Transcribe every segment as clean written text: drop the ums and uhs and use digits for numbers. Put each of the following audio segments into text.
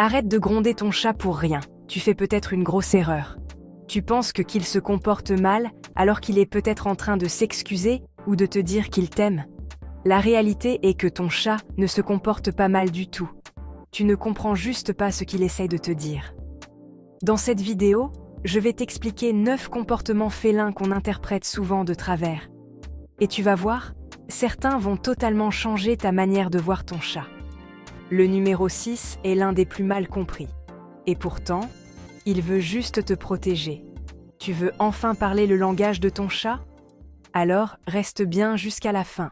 Arrête de gronder ton chat pour rien, tu fais peut-être une grosse erreur. Tu penses qu'il se comporte mal alors qu'il est peut-être en train de s'excuser ou de te dire qu'il t'aime. La réalité est que ton chat ne se comporte pas mal du tout. Tu ne comprends juste pas ce qu'il essaye de te dire. Dans cette vidéo, je vais t'expliquer 9 comportements félins qu'on interprète souvent de travers. Et tu vas voir, certains vont totalement changer ta manière de voir ton chat. Le numéro 6 est l'un des plus mal compris. Et pourtant, il veut juste te protéger. Tu veux enfin parler le langage de ton chat? Alors, reste bien jusqu'à la fin.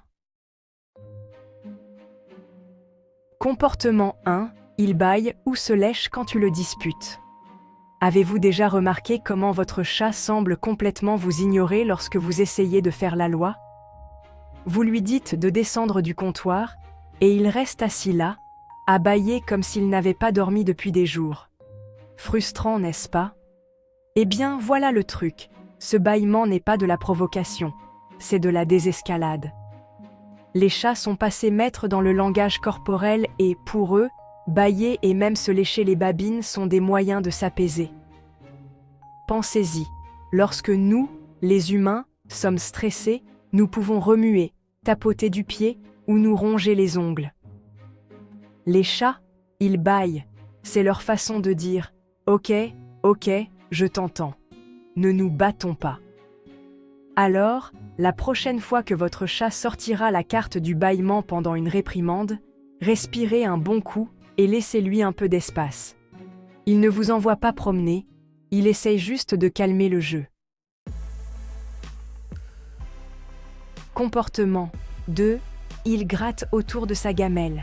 Comportement 1. Il bâille ou se lèche quand tu le disputes. Avez-vous déjà remarqué comment votre chat semble complètement vous ignorer lorsque vous essayez de faire la loi? Vous lui dites de descendre du comptoir, et il reste assis là, à bâiller comme s'il n'avait pas dormi depuis des jours. Frustrant, n'est-ce pas? Eh bien, voilà le truc. Ce bâillement n'est pas de la provocation, c'est de la désescalade. Les chats sont passés maîtres dans le langage corporel et, pour eux, bâiller et même se lécher les babines sont des moyens de s'apaiser. Pensez-y, lorsque nous, les humains, sommes stressés, nous pouvons remuer, tapoter du pied ou nous ronger les ongles. Les chats, ils bâillent, c'est leur façon de dire « Ok, ok, je t'entends. Ne nous battons pas. » Alors, la prochaine fois que votre chat sortira la carte du bâillement pendant une réprimande, respirez un bon coup et laissez-lui un peu d'espace. Il ne vous envoie pas promener, il essaye juste de calmer le jeu. Comportement 2. Il gratte autour de sa gamelle.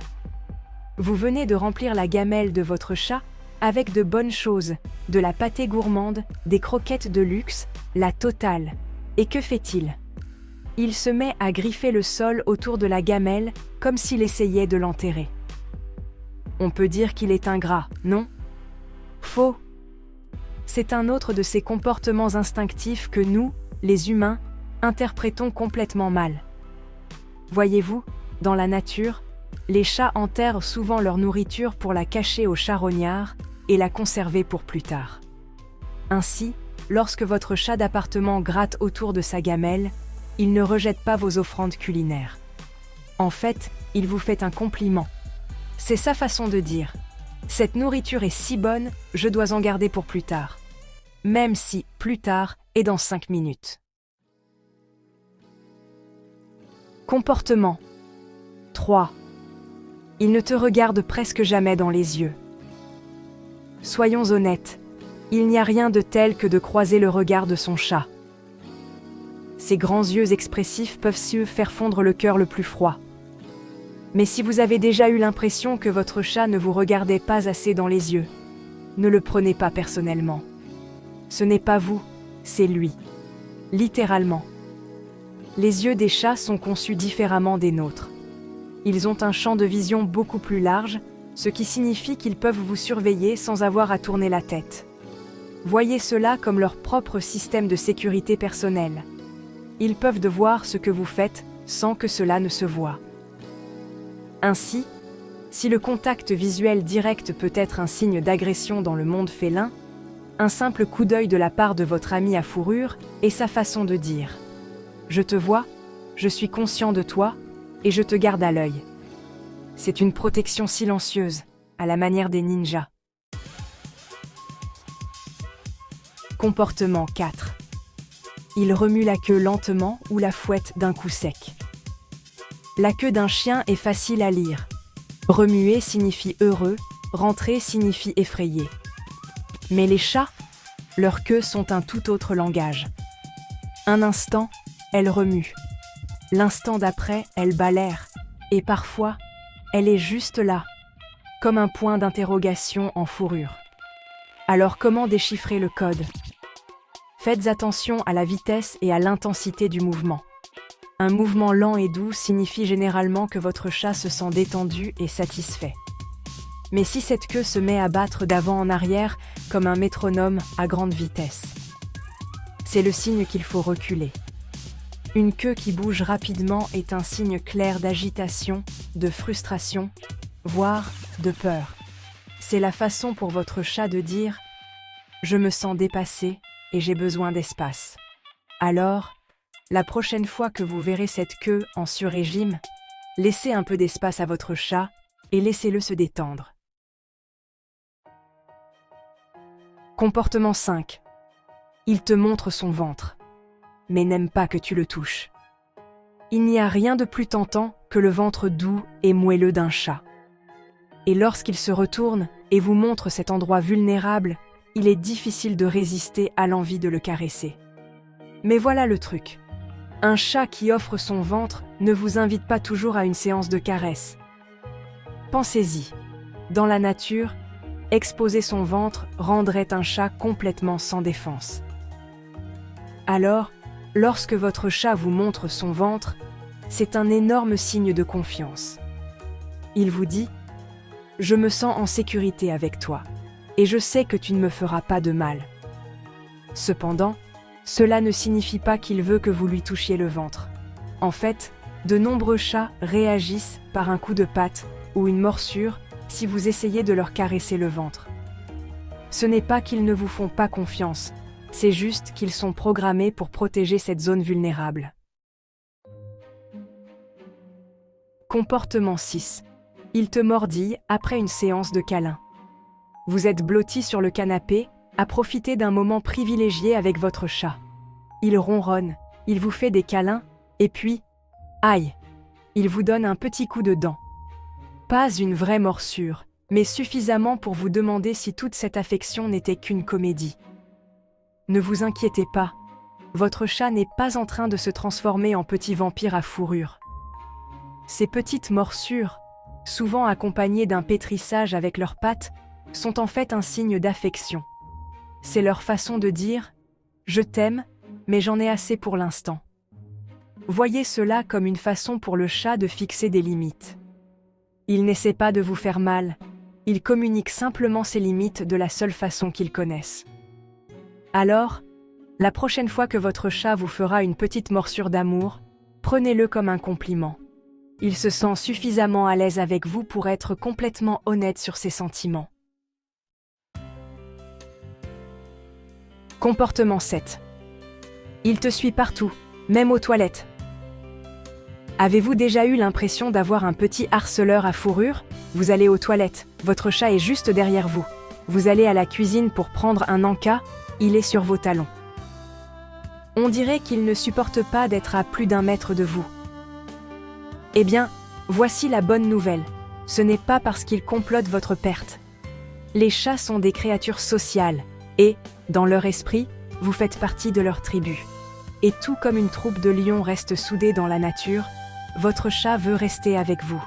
Vous venez de remplir la gamelle de votre chat avec de bonnes choses, de la pâtée gourmande, des croquettes de luxe, la totale. Et que fait-il? Il se met à griffer le sol autour de la gamelle comme s'il essayait de l'enterrer. On peut dire qu'il est ingrat, non? Faux. C'est un autre de ces comportements instinctifs que nous, les humains, interprétons complètement mal. Voyez-vous, dans la nature, les chats enterrent souvent leur nourriture pour la cacher aux charognards et la conserver pour plus tard. Ainsi, lorsque votre chat d'appartement gratte autour de sa gamelle, il ne rejette pas vos offrandes culinaires. En fait, il vous fait un compliment. C'est sa façon de dire « Cette nourriture est si bonne, je dois en garder pour plus tard. » Même si « plus tard » est dans 5 minutes. Comportement 3. Il ne te regarde presque jamais dans les yeux. Soyons honnêtes, il n'y a rien de tel que de croiser le regard de son chat. Ses grands yeux expressifs peuvent faire fondre le cœur le plus froid. Mais si vous avez déjà eu l'impression que votre chat ne vous regardait pas assez dans les yeux, ne le prenez pas personnellement. Ce n'est pas vous, c'est lui. Littéralement. Les yeux des chats sont conçus différemment des nôtres. Ils ont un champ de vision beaucoup plus large, ce qui signifie qu'ils peuvent vous surveiller sans avoir à tourner la tête. Voyez cela comme leur propre système de sécurité personnelle. Ils peuvent voir ce que vous faites sans que cela ne se voie. Ainsi, si le contact visuel direct peut être un signe d'agression dans le monde félin, un simple coup d'œil de la part de votre ami à fourrure est sa façon de dire « Je te vois, je suis conscient de toi et je te garde à l'œil ». C'est une protection silencieuse, à la manière des ninjas. Comportement 4. Il remue la queue lentement ou la fouette d'un coup sec. La queue d'un chien est facile à lire. Remuer signifie heureux, rentrer signifie effrayé. Mais les chats, leurs queues sont un tout autre langage. Un instant, elle remue. L'instant d'après, elle bat l'air. Et parfois, elle est juste là, comme un point d'interrogation en fourrure. Alors comment déchiffrer le code? Faites attention à la vitesse et à l'intensité du mouvement. Un mouvement lent et doux signifie généralement que votre chat se sent détendu et satisfait. Mais si cette queue se met à battre d'avant en arrière comme un métronome à grande vitesse, c'est le signe qu'il faut reculer. Une queue qui bouge rapidement est un signe clair d'agitation, de frustration, voire de peur. c'est la façon pour votre chat de dire « Je me sens dépassé et j'ai besoin d'espace ». Alors, la prochaine fois que vous verrez cette queue en sur-régime, laissez un peu d'espace à votre chat et laissez-le se détendre. Comportement 5. Il te montre son ventre, mais n'aime pas que tu le touches. Il n'y a rien de plus tentant que le ventre doux et moelleux d'un chat. Et lorsqu'il se retourne et vous montre cet endroit vulnérable, il est difficile de résister à l'envie de le caresser. Mais voilà le truc. Un chat qui offre son ventre ne vous invite pas toujours à une séance de caresses. Pensez-y. Dans la nature, exposer son ventre rendrait un chat complètement sans défense. Alors, lorsque votre chat vous montre son ventre, c'est un énorme signe de confiance. Il vous dit « Je me sens en sécurité avec toi, et je sais que tu ne me feras pas de mal. » Cependant, cela ne signifie pas qu'il veut que vous lui touchiez le ventre. En fait, de nombreux chats réagissent par un coup de patte ou une morsure si vous essayez de leur caresser le ventre. Ce n'est pas qu'ils ne vous font pas confiance, c'est juste qu'ils sont programmés pour protéger cette zone vulnérable. Comportement 6. Il te mordille après une séance de câlin. Vous êtes blotti sur le canapé, à profiter d'un moment privilégié avec votre chat. Il ronronne, il vous fait des câlins, et puis, aïe, il vous donne un petit coup de dent. Pas une vraie morsure, mais suffisamment pour vous demander si toute cette affection n'était qu'une comédie. Ne vous inquiétez pas, votre chat n'est pas en train de se transformer en petit vampire à fourrure. Ces petites morsures, souvent accompagnées d'un pétrissage avec leurs pattes, sont en fait un signe d'affection. C'est leur façon de dire « Je t'aime, mais j'en ai assez pour l'instant ». Voyez cela comme une façon pour le chat de fixer des limites. Il n'essaie pas de vous faire mal, il communique simplement ses limites de la seule façon qu'il connaisse. Alors, la prochaine fois que votre chat vous fera une petite morsure d'amour, prenez-le comme un compliment. Il se sent suffisamment à l'aise avec vous pour être complètement honnête sur ses sentiments. Comportement 7. Il te suit partout, même aux toilettes. Avez-vous déjà eu l'impression d'avoir un petit harceleur à fourrure? Vous allez aux toilettes, votre chat est juste derrière vous. Vous allez à la cuisine pour prendre un encas, il est sur vos talons. On dirait qu'il ne supporte pas d'être à plus d'1 mètre de vous. Eh bien, voici la bonne nouvelle. Ce n'est pas parce qu'il complote votre perte. Les chats sont des créatures sociales et, dans leur esprit, vous faites partie de leur tribu. Et tout comme une troupe de lions reste soudée dans la nature, votre chat veut rester avec vous,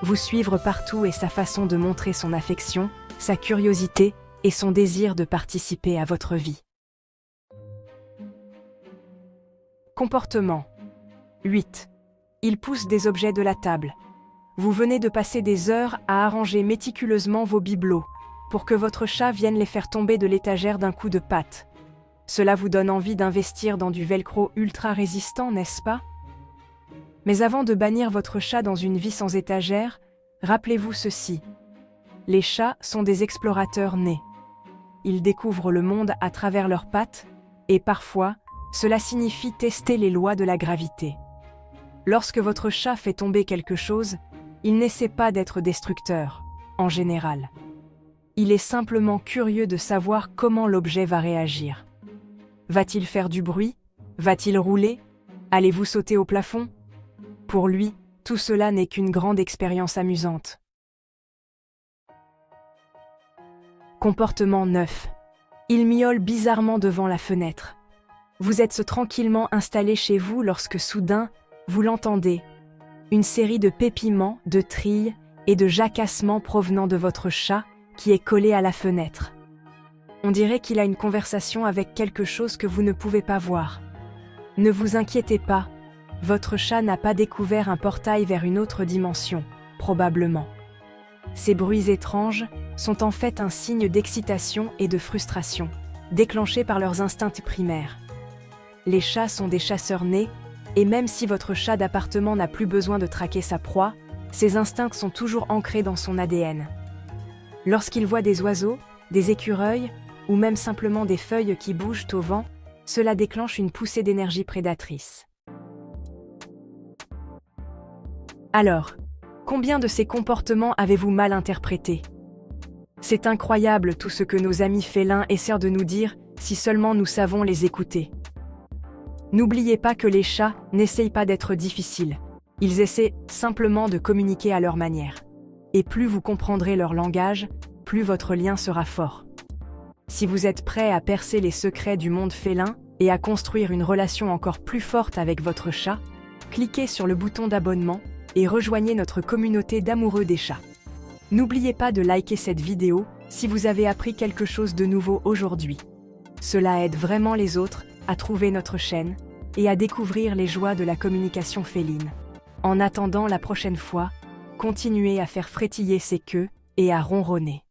vous suivre partout et sa façon de montrer son affection, sa curiosité et son désir de participer à votre vie. Comportement 8. Il pousse des objets de la table. Vous venez de passer des heures à arranger méticuleusement vos bibelots pour que votre chat vienne les faire tomber de l'étagère d'un coup de patte. Cela vous donne envie d'investir dans du velcro ultra résistant, n'est-ce pas? Mais avant de bannir votre chat dans une vie sans étagère, rappelez-vous ceci. Les chats sont des explorateurs nés. Ils découvrent le monde à travers leurs pattes et parfois, cela signifie tester les lois de la gravité. Lorsque votre chat fait tomber quelque chose, il n'essaie pas d'être destructeur, en général. Il est simplement curieux de savoir comment l'objet va réagir. Va-t-il faire du bruit? Va-t-il rouler? Allez-vous sauter au plafond? Pour lui, tout cela n'est qu'une grande expérience amusante. Comportement 9. Il miaule bizarrement devant la fenêtre. Vous êtes tranquillement installé chez vous lorsque soudain, vous l'entendez. Une série de pépiments, de trilles et de jacassements provenant de votre chat qui est collé à la fenêtre. On dirait qu'il a une conversation avec quelque chose que vous ne pouvez pas voir. Ne vous inquiétez pas, votre chat n'a pas découvert un portail vers une autre dimension, probablement. Ces bruits étranges sont en fait un signe d'excitation et de frustration, déclenchés par leurs instincts primaires. Les chats sont des chasseurs nés, et même si votre chat d'appartement n'a plus besoin de traquer sa proie, ses instincts sont toujours ancrés dans son ADN. Lorsqu'ils voient des oiseaux, des écureuils, ou même simplement des feuilles qui bougent au vent, cela déclenche une poussée d'énergie prédatrice. Alors, combien de ces comportements avez-vous mal interprétés? C'est incroyable tout ce que nos amis félins essaient de nous dire si seulement nous savons les écouter. N'oubliez pas que les chats n'essayent pas d'être difficiles. Ils essaient simplement de communiquer à leur manière. Et plus vous comprendrez leur langage, plus votre lien sera fort. Si vous êtes prêt à percer les secrets du monde félin et à construire une relation encore plus forte avec votre chat, cliquez sur le bouton d'abonnement et rejoignez notre communauté d'amoureux des chats. N'oubliez pas de liker cette vidéo si vous avez appris quelque chose de nouveau aujourd'hui. Cela aide vraiment les autres à trouver notre chaîne et à découvrir les joies de la communication féline. En attendant la prochaine fois, continuez à faire frétiller ces queues et à ronronner.